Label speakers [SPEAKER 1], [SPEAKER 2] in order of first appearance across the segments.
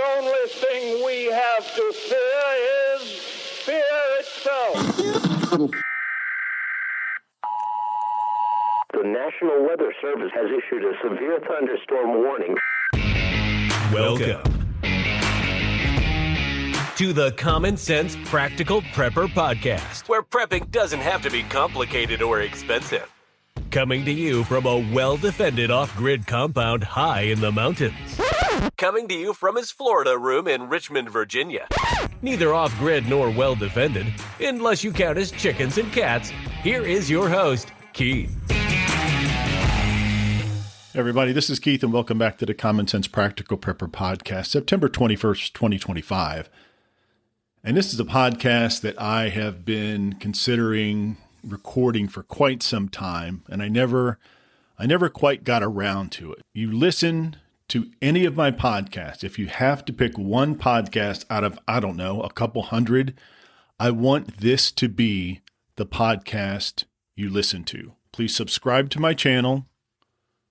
[SPEAKER 1] only thing we have to fear is fear itself.
[SPEAKER 2] The National Weather Service has issued a severe thunderstorm warning.
[SPEAKER 3] Welcome to the Common Sense Practical Prepper Podcast, where prepping doesn't have to be complicated or expensive. Coming to you from a well-defended off-grid compound high in the mountains. Coming to you from his Florida room in Richmond, Virginia. Neither off-grid nor well-defended, unless you count his chickens and cats. Here is your host, Keith.
[SPEAKER 4] Everybody, this is Keith, and welcome back to the Common Sense Practical Prepper Podcast, September 21st, 2025. And this is a podcast that I have been considering recording for quite some time, and I never quite got around to it. You listen to any of my podcasts, if you have to pick one podcast out of, I don't know, a couple hundred, I want this to be the podcast you listen to. Please subscribe to my channel.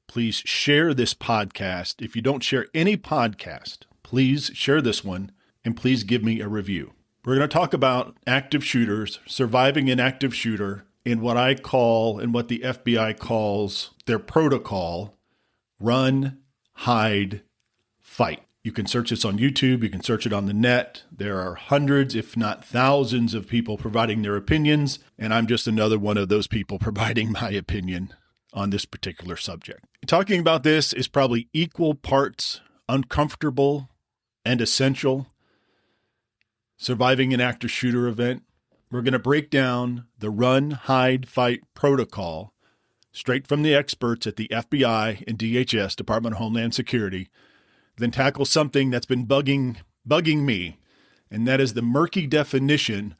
[SPEAKER 4] Please share this podcast. If you don't share any podcast, please share this one, and please give me a review. We're going to talk about active shooters, surviving an active shooter, in what I call and what the FBI calls their protocol, run, hide, fight. You can search this on YouTube. You can search it on the net. There are hundreds, if not thousands, of people providing their opinions, and I'm just another one of those people providing my opinion on this particular subject. Talking about this is probably equal parts uncomfortable and essential. Surviving an active shooter event. We're going to break down the run, hide, fight protocol straight from the experts at the FBI and DHS, Department of Homeland Security, then tackle something that's been bugging me, and that is the murky definition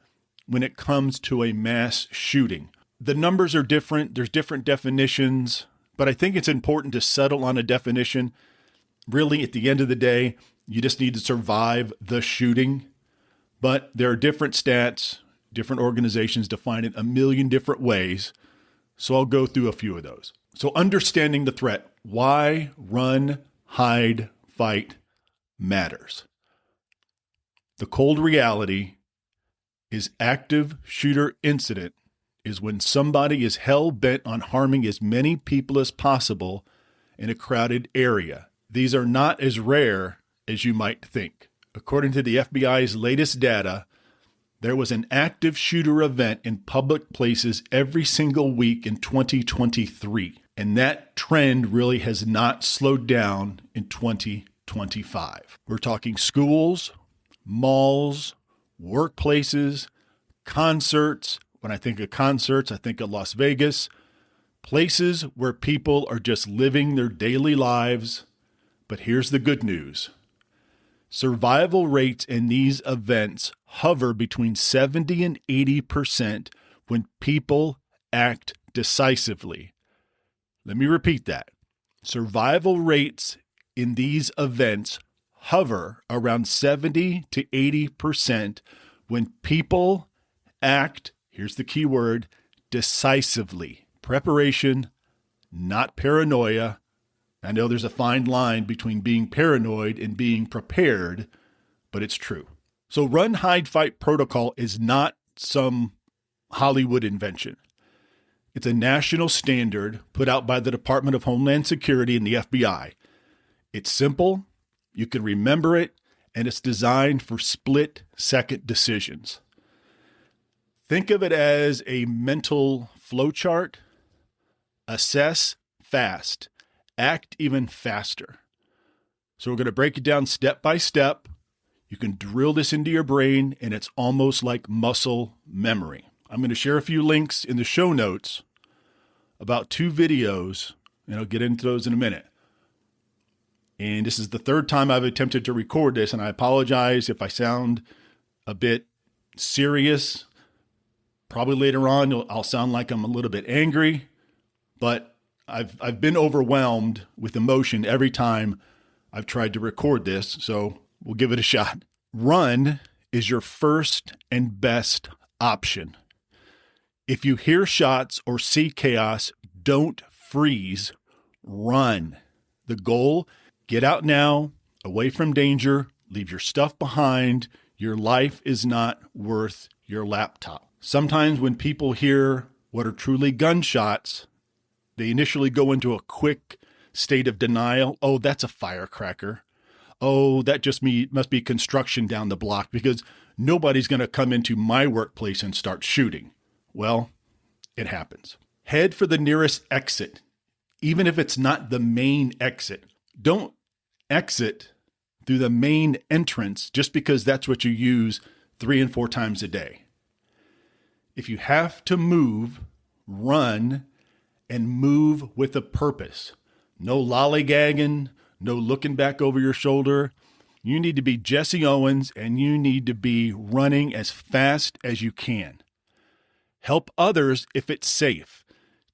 [SPEAKER 4] when it comes to a mass shooting. The numbers are different. There's different definitions, but I think it's important to settle on a definition. Really, at the end of the day, you just need to survive the shooting. But there are different stats, different organizations define it a million different ways. So I'll go through a few of those. So understanding the threat, why run, hide, fight matters. The cold reality is active shooter incident is when somebody is hell-bent on harming as many people as possible in a crowded area. These are not as rare as you might think. According to the FBI's latest data, there was an active shooter event in public places every single week in 2023, and that trend really has not slowed down in 2025. We're talking schools, malls, workplaces, concerts. When I think of concerts, I think of Las Vegas, places where people are just living their daily lives. But here's the good news. Survival rates in these events hover between 70 and 80% when people act decisively. Let me repeat that. Survival rates in these events hover around 70 to 80% when people act, here's the key word, decisively. Preparation, not paranoia. I know there's a fine line between being paranoid and being prepared, but it's true. So run, hide, fight protocol is not some Hollywood invention. It's a national standard put out by the Department of Homeland Security and the FBI. It's simple, you can remember it, and it's designed for split-second decisions. Think of it as a mental flowchart. Assess fast. Act even faster. So we're going to break it down step by step. You can drill this into your brain, and it's almost like muscle memory. I'm going to share a few links in the show notes about 2 videos, and I'll get into those in a minute. And this is the 3rd time I've attempted to record this, and I apologize if I sound a bit serious. Probably later on, I'll sound like I'm a little bit angry, but I've been overwhelmed with emotion every time I've tried to record this, so we'll give it a shot. Run is your first and best option. If you hear shots or see chaos, don't freeze, run. The goal, get out now, away from danger, Leave your stuff behind. Your life is not worth your laptop. Sometimes when people hear what are truly gunshots, they initially go into a quick state of denial. Oh, that's a firecracker. Oh, that just must be construction down the block because nobody's going to come into my workplace and start shooting. Well, it happens. Head for the nearest exit, even if it's not the main exit. Don't exit through the main entrance just because that's what you use 3 and 4 times a day. If you have to move, run, and move with a purpose. No lollygagging, no looking back over your shoulder. You need to be Jesse Owens and you need to be running as fast as you can. Help others if it's safe.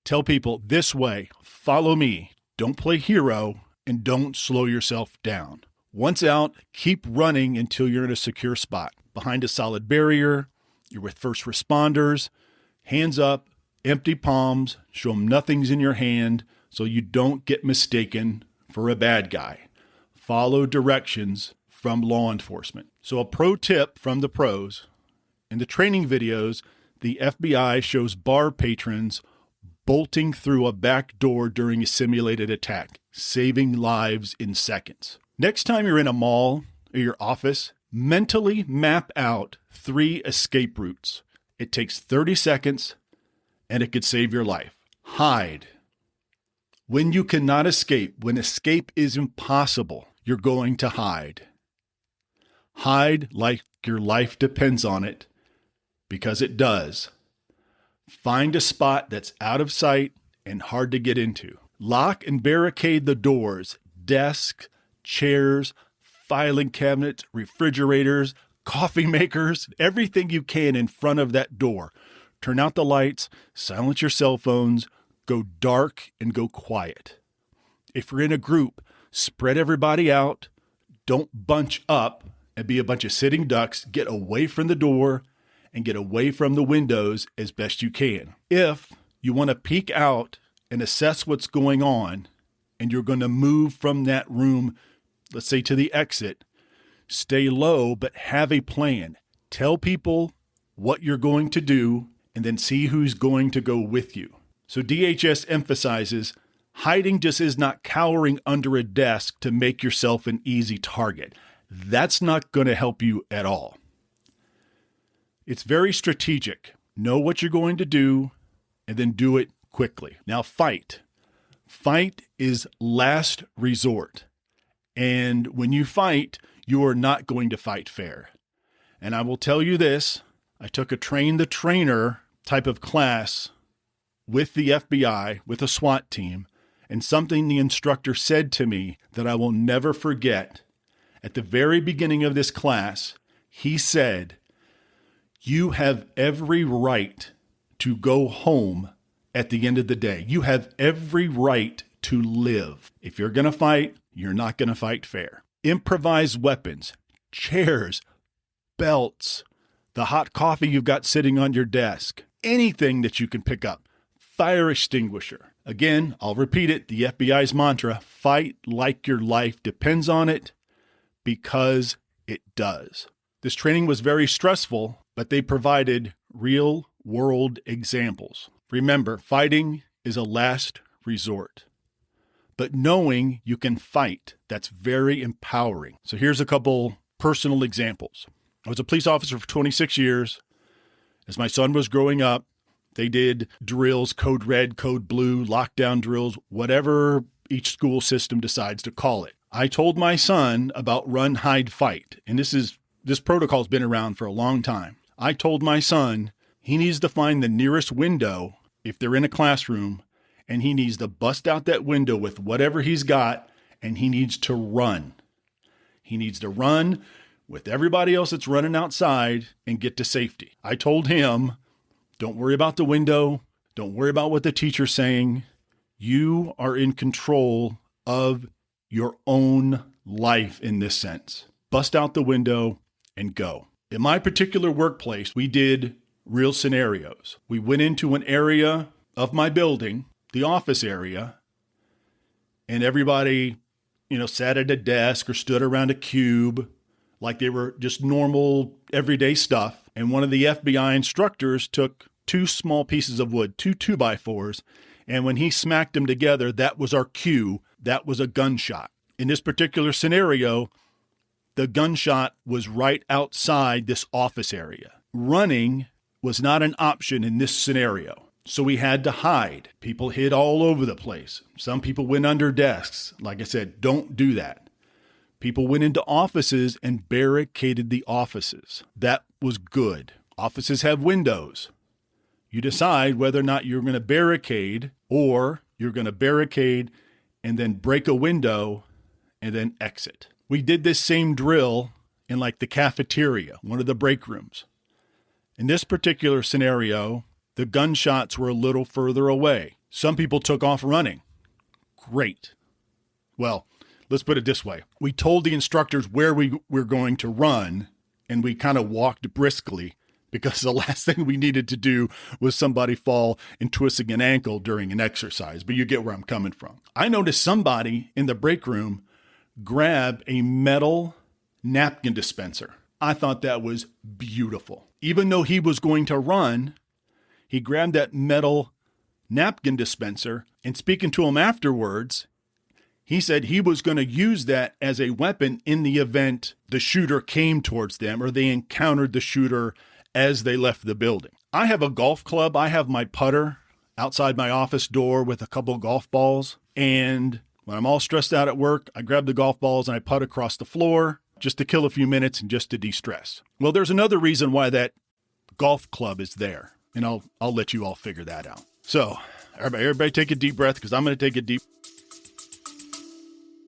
[SPEAKER 4] Tell people this way, follow me. Don't play hero and don't slow yourself down. Once out, keep running until you're in a secure spot. Behind a solid barrier, you're with first responders, hands up, empty palms, show them nothing's in your hand so you don't get mistaken for a bad guy. Follow directions from law enforcement. So a pro tip from the pros. In the training videos, the FBI shows bar patrons bolting through a back door during a simulated attack, saving lives in seconds. Next time you're in a mall or your office, mentally map out 3 escape routes. It takes 30 seconds and it could save your life. Hide. When you cannot escape, when escape is impossible, you're going to hide. Hide like your life depends on it, because it does. Find a spot that's out of sight and hard to get into. Lock and barricade the doors, desks, chairs, filing cabinets, refrigerators, coffee makers, everything you can in front of that door. Turn out the lights, silence your cell phones, go dark and go quiet. If you're in a group, spread everybody out. Don't bunch up and be a bunch of sitting ducks. Get away from the door and get away from the windows as best you can. If you want to peek out and assess what's going on and you're going to move from that room, let's say to the exit, stay low but have a plan. Tell people what you're going to do and then see who's going to go with you. So DHS emphasizes hiding just is not cowering under a desk to make yourself an easy target. That's not going to help you at all. It's very strategic. Know what you're going to do and then do it quickly. Now fight. Fight is last resort. And when you fight, you are not going to fight fair. And I will tell you this, I took a train the trainer type of class with the FBI, with a SWAT team, and something the instructor said to me that I will never forget. At the very beginning of this class, he said, "You have every right to go home at the end of the day. You have every right to live. If you're going to fight, you're not going to fight fair." Improvised weapons, chairs, belts, the hot coffee you've got sitting on your desk, anything that you can pick up. Fire extinguisher. Again, I'll repeat it, the FBI's mantra, fight like your life depends on it, because it does. This training was very stressful, but they provided real-world examples. Remember, fighting is a last resort. But knowing you can fight, that's very empowering. So here's a couple personal examples. I was a police officer for 26 years. As my son was growing up, they did drills, code red, code blue, lockdown drills, whatever each school system decides to call it. I told my son about run, hide, fight. And this protocol's been around for a long time. I told my son he needs to find the nearest window if they're in a classroom, and he needs to bust out that window with whatever he's got, and he needs to run. He needs to run with everybody else that's running outside and get to safety. I told him, don't worry about the window. Don't worry about what the teacher's saying. You are in control of your own life in this sense. Bust out the window and go. In my particular workplace, we did real scenarios. We went into an area of my building, the office area, and everybody, sat at a desk or stood around a cube like they were just normal, everyday stuff. And one of the FBI instructors took 2 small pieces of wood, 2 2x4s, and when he smacked them together, that was our cue. That was a gunshot. In this particular scenario, the gunshot was right outside this office area. Running was not an option in this scenario. So we had to hide. People hid all over the place. Some people went under desks. Like I said, don't do that. People went into offices and barricaded the offices. That was good. Offices have windows. You decide whether or not you're going to barricade, or you're going to barricade and then break a window and then exit. We did this same drill in like the cafeteria, one of the break rooms. In this particular scenario, the gunshots were a little further away. Some people took off running. Great. Well, let's put it this way. We told the instructors where we were going to run, and we kind of walked briskly because the last thing we needed to do was somebody fall and twisting an ankle during an exercise. But you get where I'm coming from. I noticed somebody in the break room grab a metal napkin dispenser. I thought that was beautiful. Even though he was going to run, he grabbed that metal napkin dispenser, and speaking to him afterwards, he said he was going to use that as a weapon in the event the shooter came towards them or they encountered the shooter as they left the building. I have a golf club. I have my putter outside my office door with a couple golf balls. And when I'm all stressed out at work, I grab the golf balls and I putt across the floor just to kill a few minutes and just to de-stress. Well, there's another reason why that golf club is there. And I'll let you all figure that out. So everybody take a deep breath, because I'm going to take a deep.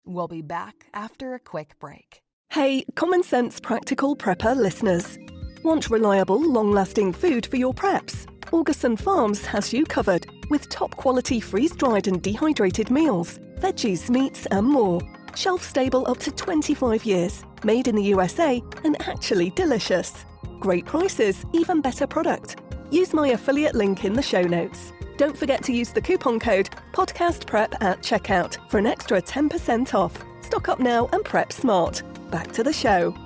[SPEAKER 5] We'll be back after a quick break.
[SPEAKER 6] Hey, Common Sense Practical Prepper listeners. Want reliable, long-lasting food for your preps? Augustin Farms has you covered with top-quality freeze-dried and dehydrated meals, veggies, meats, and more. Shelf-stable up to 25 years, made in the USA, and actually delicious. Great prices, even better product. Use my affiliate link in the show notes. Don't forget to use the coupon code PODCASTPREP at checkout for an extra 10% off. Stock up now and prep smart. Back to the show.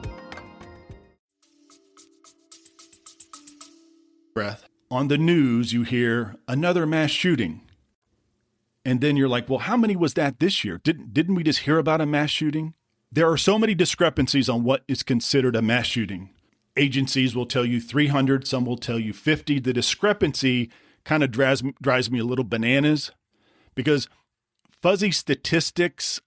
[SPEAKER 4] Breath. On the news, you hear another mass shooting. And then you're like, well, how many was that this year? Didn't we just hear about a mass shooting? There are so many discrepancies on what is considered a mass shooting. Agencies will tell you 300, some will tell you 50. The discrepancy kind of drives me a little bananas, because fuzzy statistics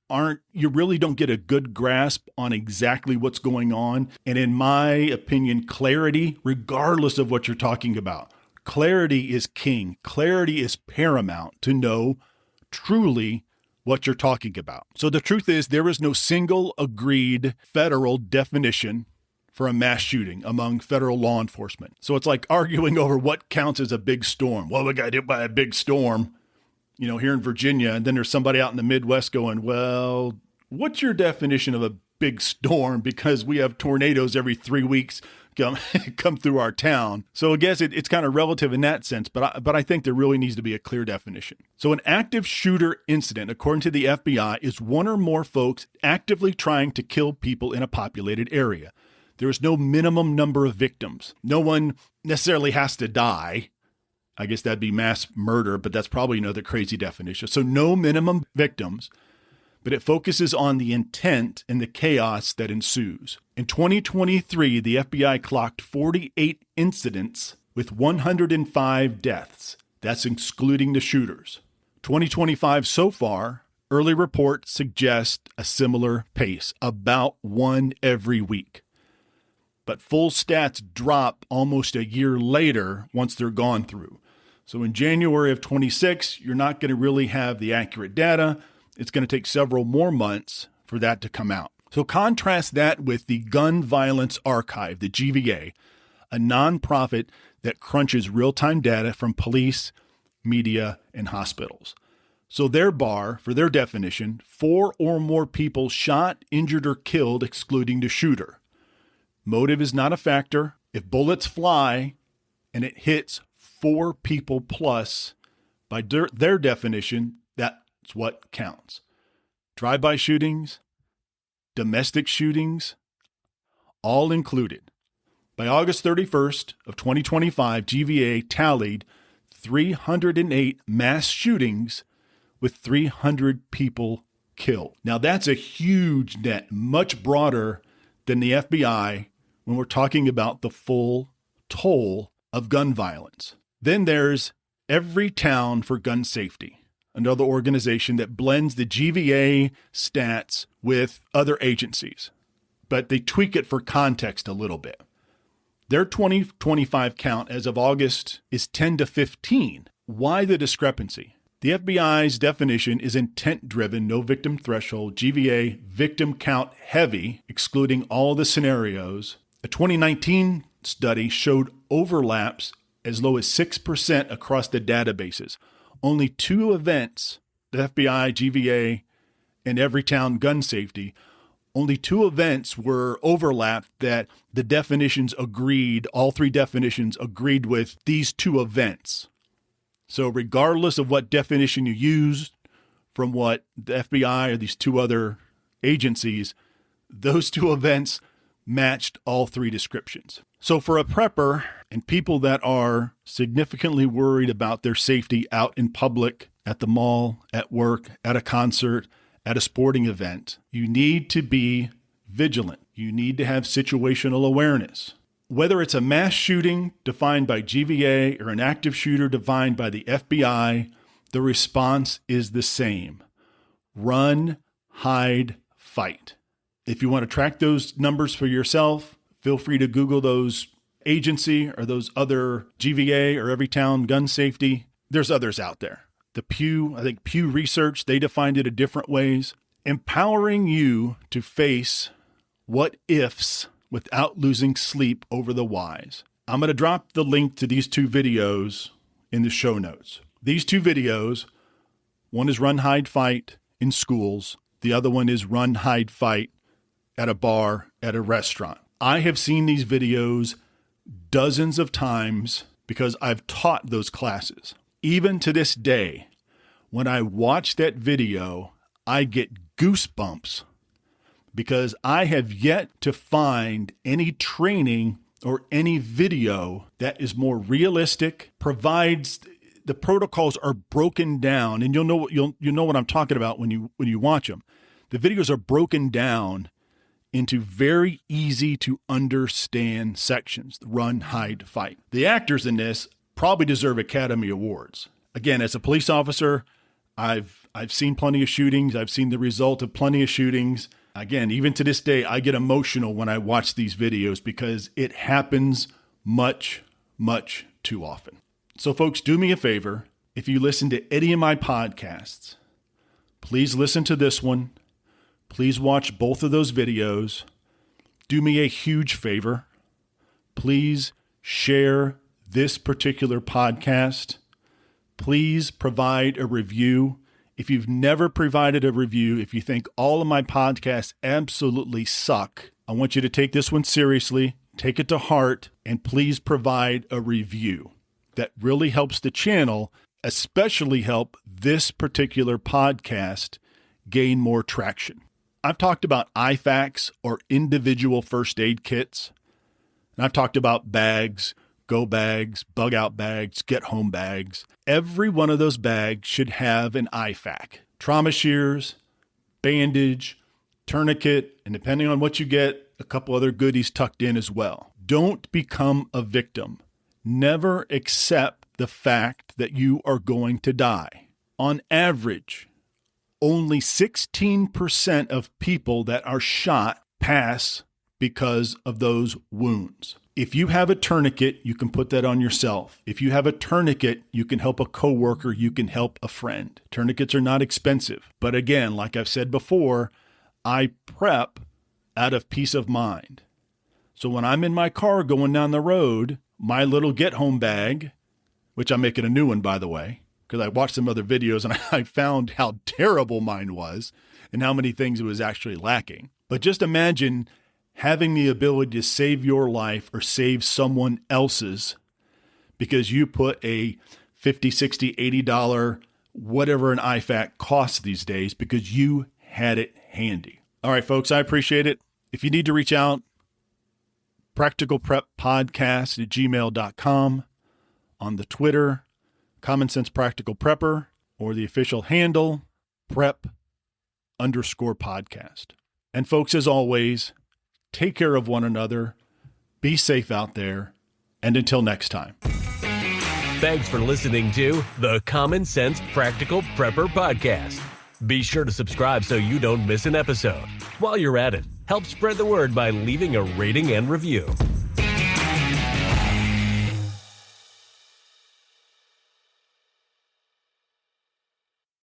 [SPEAKER 4] you really don't get a good grasp on exactly what's going on. And in my opinion, clarity, regardless of what you're talking about, clarity is king. Clarity is paramount to know truly what you're talking about. So the truth is, there is no single agreed federal definition for a mass shooting among federal law enforcement. So it's like arguing over what counts as a big storm. Well, we got hit by a big storm, here in Virginia. And then there's somebody out in the Midwest going, well, what's your definition of a big storm? Because we have tornadoes every 3 weeks come through our town. So I guess it's kind of relative in that sense, but I think there really needs to be a clear definition. So an active shooter incident, according to the FBI, is one or more folks actively trying to kill people in a populated area. There is no minimum number of victims. No one necessarily has to die. I guess that'd be mass murder, but that's probably another crazy definition. So no minimum victims, but it focuses on the intent and the chaos that ensues. In 2023, the FBI clocked 48 incidents with 105 deaths. That's excluding the shooters. 2025 so far, early reports suggest a similar pace, about one every week. But full stats drop almost a year later once they're gone through. So in January of 26, you're not going to really have the accurate data. It's going to take several more months for that to come out. So contrast that with the Gun Violence Archive, the GVA, a nonprofit that crunches real-time data from police, media, and hospitals. So their bar, for their definition, 4 or more people shot, injured, or killed, excluding the shooter. Motive is not a factor. If bullets fly and it hits 4 people plus, by their definition, that's what counts. Drive-by shootings, domestic shootings, all included. By August 31st of 2025, GVA tallied 308 mass shootings with 300 people killed. Now that's a huge net, much broader than the FBI when we're talking about the full toll of gun violence. Then there's Every Town for Gun Safety, another organization that blends the GVA stats with other agencies, but they tweak it for context a little bit. Their 2025 count as of August is 10 to 15. Why the discrepancy? The FBI's definition is intent-driven, no victim threshold, GVA victim count heavy, excluding all the scenarios. A 2019 study showed overlaps as low as 6% across the databases. Only 2 events, the FBI, GVA, and Every Town Gun Safety, only 2 events were overlapped that the definitions agreed, all 3 definitions agreed with these 2 events. So regardless of what definition you use from what the FBI or these 2 other agencies, those 2 events matched all 3 descriptions. So for a prepper and people that are significantly worried about their safety out in public, at the mall, at work, at a concert, at a sporting event, you need to be vigilant. You need to have situational awareness. Whether it's a mass shooting defined by GVA or an active shooter defined by the FBI, the response is the same. Run, hide, fight. If you want to track those numbers for yourself, feel free to Google those agency or those other GVA or Every Town Gun Safety. There's others out there. The Pew Research, they defined it in different ways. Empowering you to face what ifs without losing sleep over the whys. I'm going to drop the link to these 2 videos in the show notes. These 2 videos, one is Run, Hide, Fight in schools. The other one is Run, Hide, Fight at a bar, at a restaurant. I have seen these videos dozens of times because I've taught those classes. Even to this day, when I watch that video, I get goosebumps because I have yet to find any training or any video that is more realistic, provides the protocols are broken down, and you'll know what I'm talking about when you watch them. The videos are broken down into very easy to understand sections. Run, hide, fight. The actors in this probably deserve Academy Awards. Again, as a police officer, I've seen plenty of shootings. I've seen the result of plenty of shootings. Again, even to this day, I get emotional when I watch these videos because it happens much, much too often. So folks, do me a favor. If you listen to any of my podcasts, please listen to this one. Please watch both of those videos. Do me a huge favor. Please share this particular podcast. Please provide a review. If you've never provided a review, if you think all of my podcasts absolutely suck, I want you to take this one seriously, take it to heart, and please provide a review. That really helps the channel, especially help this particular podcast gain more traction. I've talked about IFAKs or individual first aid kits. And I've talked about bags, go bags, bug out bags, get home bags. Every one of those bags should have an IFAK. Trauma shears, bandage, tourniquet, and depending on what you get, a couple other goodies tucked in as well. Don't become a victim. Never accept the fact that you are going to die. On average, only 16% of people that are shot pass because of those wounds. If you have a tourniquet, you can put that on yourself. If you have a tourniquet, you can help a coworker, you can help a friend. Tourniquets are not expensive. But again, like I've said before, I prep out of peace of mind. So when I'm in my car going down the road, my little get-home bag, which I'm making a new one, by the way, because I watched some other videos and I found how terrible mine was and how many things it was actually lacking. But just imagine having the ability to save your life or save someone else's because you put a $50, $60, $80, whatever an IFAK costs these days because you had it handy. All right, folks, I appreciate it. If you need to reach out, practicalpreppodcast@gmail.com, on the Twitter, Common Sense Practical Prepper, or the official handle, prep_podcast. And folks, as always, take care of one another, be safe out there, and until next time.
[SPEAKER 3] Thanks for listening to the Common Sense Practical Prepper Podcast. Be sure to subscribe so you don't miss an episode. While you're at it, help spread the word by leaving a rating and review.